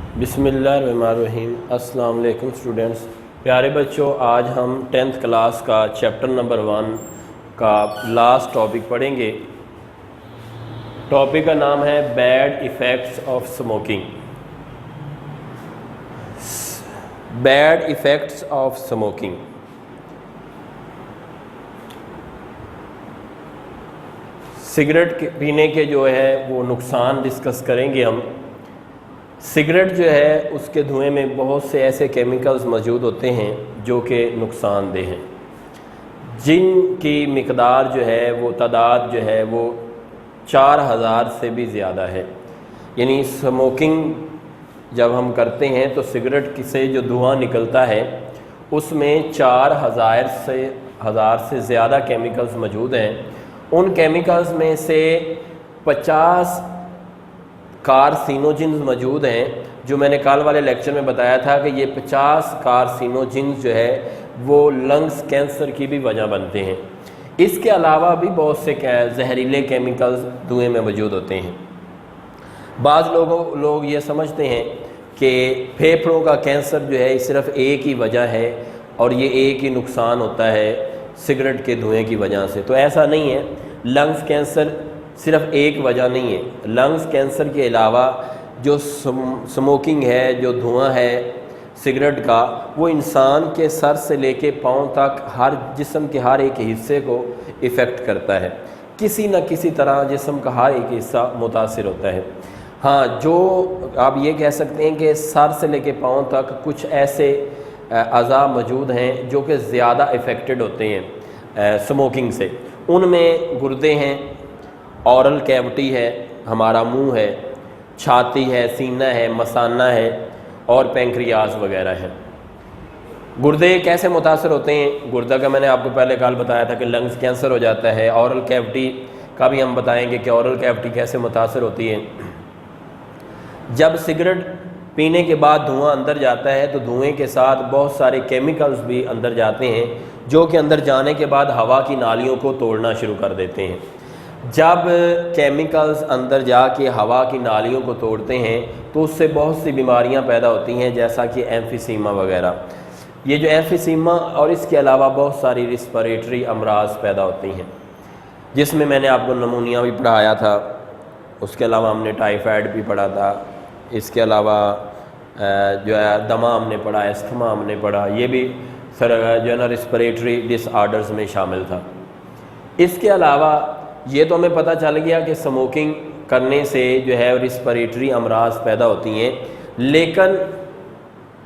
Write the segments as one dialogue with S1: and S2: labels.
S1: बिस्मिल्लाहिर्रहमानिर्रहीम। अस्सलाम वालेकुम स्टूडेंट्स। प्यारे बच्चों, आज हम 10th क्लास का चैप्टर नंबर 1 का लास्ट टॉपिक पढ़ेंगे। टॉपिक का नाम है bad effects of smoking. Bad effects of smoking. Cigarette पीने के जो है वो नुकसान डिस्कस करेंगे हम। सिगरेट जो है उसके धुएं में बहुत से ऐसे केमिकल्स मौजूद होते हैं जो कि नुकसानदेह हैं, जिनकी मिकदार जो है वो तादाद जो है वो 4000 से भी ज़्यादा है। यानी स्मोकिंग जब हम करते हैं तो सिगरेट से जो धुआं निकलता है उसमें 4000 से ज़्यादा केमिकल्स मौजूद हैं। उन केमिकल्स में से 50 कार्सिनोजेंस मौजूद हैं, जो मैंने कल वाले लेक्चर में बताया था कि ये 50 कार्सिनोजेंस जो है वो लंग्स कैंसर की भी वजह बनते हैं। इसके अलावा भी बहुत से जहरीले केमिकल्स धुएं में मौजूद होते हैं। बाज़ लोग ये समझते हैं कि फेफड़ों का कैंसर जो है सिर्फ़ एक ही वजह है और ये एक ही नुकसान होता है सिगरेट के धुएं की वजह से। तो ऐसा नहीं है। लंग्स कैंसर सिर्फ़ एक वजह नहीं है। लंग्स कैंसर के अलावा जो स्मोकिंग है, जो धुआं है सिगरेट का, वो इंसान के सर से लेके पाँव तक हर जिस्म के हर एक हिस्से को इफ़ेक्ट करता है। किसी न किसी तरह जिस्म का हर एक हिस्सा मुतासिर होता है। हाँ, जो आप ये कह सकते हैं कि सर से लेके पाँव तक कुछ ऐसे अज़ा मौजूद हैं जो कि ज़्यादा इफ़ेक्टेड होते हैं स्मोकिंग से। उनमें गुर्दे हैं, औरल कैविटी है, हमारा मुंह है, छाती है, सीना है, मसाना है और पैंक्रियाज वगैरह है। गुर्दे कैसे मुतासर होते हैं? गुर्दा का मैंने आपको पहले कल बताया था कि लंग्स कैंसर हो जाता है। औरल कैविटी का भी हम बताएंगे कि औरल कैविटी कैसे मुतासर होती है। जब सिगरेट पीने के बाद धुआं अंदर जाता है तो धुएं के साथ बहुत सारे केमिकल्स भी अंदर जाते हैं, जो कि अंदर जाने के बाद हवा की नालियों को तोड़ना शुरू कर देते हैं। जब केमिकल्स अंदर जाके हवा की नालियों को तोड़ते हैं तो उससे बहुत सी बीमारियां पैदा होती हैं, जैसा कि एम्फीसीमा वगैरह। ये जो एम्फीसीमा और इसके अलावा बहुत सारी रिस्पिरेटरी अमराज पैदा होती हैं, जिसमें मैंने आपको नमूनिया भी पढ़ाया था। उसके अलावा हमने टाइफाइड भी पढ़ा था। इसके अलावा जो है दमा हमने पढ़ा, एस्थमा हमने पढ़ा। ये भी जो है ना रिस्पिरेटरी डिसऑर्डर्स में शामिल था। इसके अलावा ये तो हमें पता चल गया कि स्मोकिंग करने से जो है रिस्पिरेटरी अमराज पैदा होती हैं, लेकिन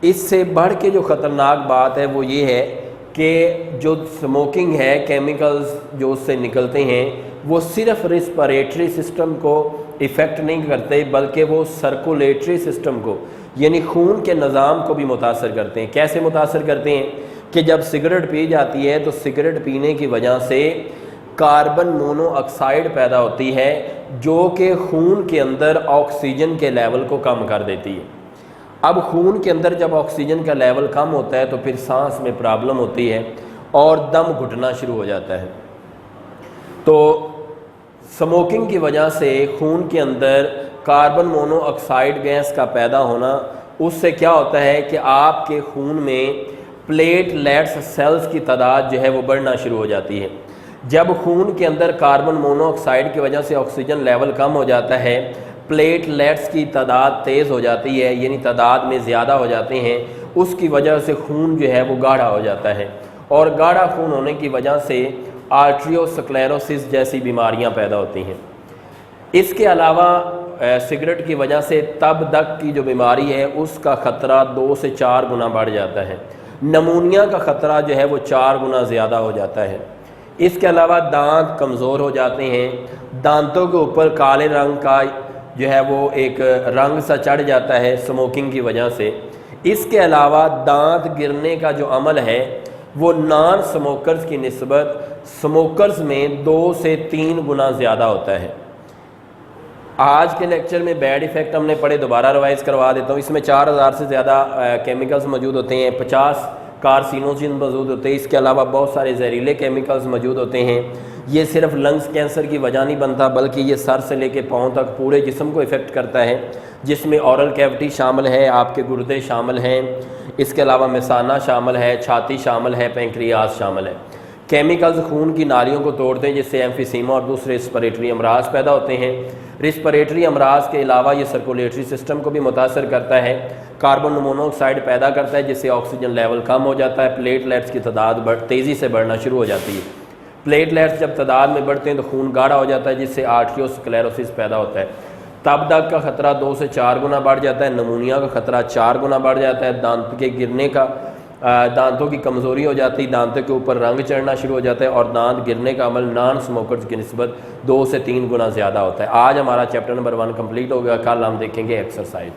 S1: इससे बढ़ के जो ख़तरनाक बात है वो ये है कि जो स्मोकिंग है, केमिकल्स जो उससे निकलते हैं वो सिर्फ रिस्पिरेटरी सिस्टम को इफ़ेक्ट नहीं करते, बल्कि वो सर्कुलेटरी सिस्टम को, यानी खून के निज़ाम को भी मुतासर करते हैं। कैसे मुतासर करते हैं कि जब सिगरेट पी जाती है तो सिगरेट पीने की वजह से कार्बन मोनोऑक्साइड पैदा होती है, जो कि खून के अंदर ऑक्सीजन के लेवल को कम कर देती है। अब खून के अंदर जब ऑक्सीजन का लेवल कम होता है तो फिर सांस में प्रॉब्लम होती है और दम घुटना शुरू हो जाता है। तो स्मोकिंग की वजह से खून के अंदर कार्बन मोनोऑक्साइड गैस का पैदा होना, उससे क्या होता है कि आपके खून में प्लेटलेट्स सेल्स की तादाद जो है वो बढ़ना शुरू हो जाती है। जब खून के अंदर कार्बन मोनोऑक्साइड की वजह से ऑक्सीजन लेवल कम हो जाता है, प्लेटलेट्स की तादाद तेज़ हो जाती है, यानी तादाद में ज़्यादा हो जाते हैं। उसकी वजह से खून जो है वो गाढ़ा हो जाता है और गाढ़ा खून होने की वजह से आर्ट्रियोस्क्लेरोसिस जैसी बीमारियां पैदा होती हैं। इसके अलावा सिगरेट की वजह से तब तक की जो बीमारी है उसका ख़तरा 2 से 4 गुना बढ़ जाता है। नमूनिया का ख़तरा जो है वो 4 गुना ज़्यादा हो जाता है। इसके अलावा दांत कमज़ोर हो जाते हैं। दांतों के ऊपर काले रंग का जो है वो एक रंग सा चढ़ जाता है स्मोकिंग की वजह से। इसके अलावा दांत गिरने का जो अमल है वो नॉन स्मोकर्स की निस्बत स्मोकर्स में 2 से 3 गुना ज़्यादा होता है। आज के लेक्चर में बैड इफ़ेक्ट हमने पढ़े, दोबारा रिवाइज़ करवा देता हूँ। इसमें 4000 से ज़्यादा केमिकल्स मौजूद होते हैं, 50 कार्सिनोजेन मौजूद होते हैं। इसके अलावा बहुत सारे जहरीले केमिकल्स मौजूद होते हैं یہ صرف لنگس کینسر کی وجہ نہیں بنتا بلکہ یہ سر سے لے کے پاؤں تک پورے جسم کو افیکٹ کرتا ہے، جس میں اورل کیوٹی شامل ہے، آپ کے گردے شامل ہیں، اس کے علاوہ مثانہ شامل ہے، چھاتی شامل ہے، پینکریاس شامل ہے۔ کیمیکلز خون کی نالیوں کو توڑتے ہیں جس سے ایمفیسیما اور دوسرے رسپریٹری امراض پیدا ہوتے ہیں۔ رسپریٹری امراض کے علاوہ یہ سرکولیٹری سسٹم کو بھی متاثر کرتا ہے، کاربن مونوکسائڈ پیدا کرتا ہے جس سے آکسیجن لیول کم ہو جاتا ہے، پلیٹلیٹس کی تعداد تیزی سے بڑھنا شروع ہو جاتی ہے۔ پلیٹلیٹس جب تعداد میں بڑھتے ہیں تو خون گاڑھا ہو جاتا ہے جس سے آرٹریوسکلیروسس پیدا ہوتا ہے، تب دگ کا خطرہ 2 سے 4 گنا بڑھ جاتا ہے، نمونیا کا خطرہ 4 گنا بڑھ جاتا ہے، دانت کے گرنے کا دانتوں کی کمزوری ہو جاتی ہے، دانتوں کے اوپر رنگ چڑھنا شروع ہو جاتا ہے، اور دانت گرنے کا عمل نان سموکرز کی نسبت 2 سے 3 گنا زیادہ ہوتا ہے۔ آج ہمارا چیپٹر نمبر 1 کمپلیٹ ہو گیا، کل ہم دیکھیں گے ایکسرسائز۔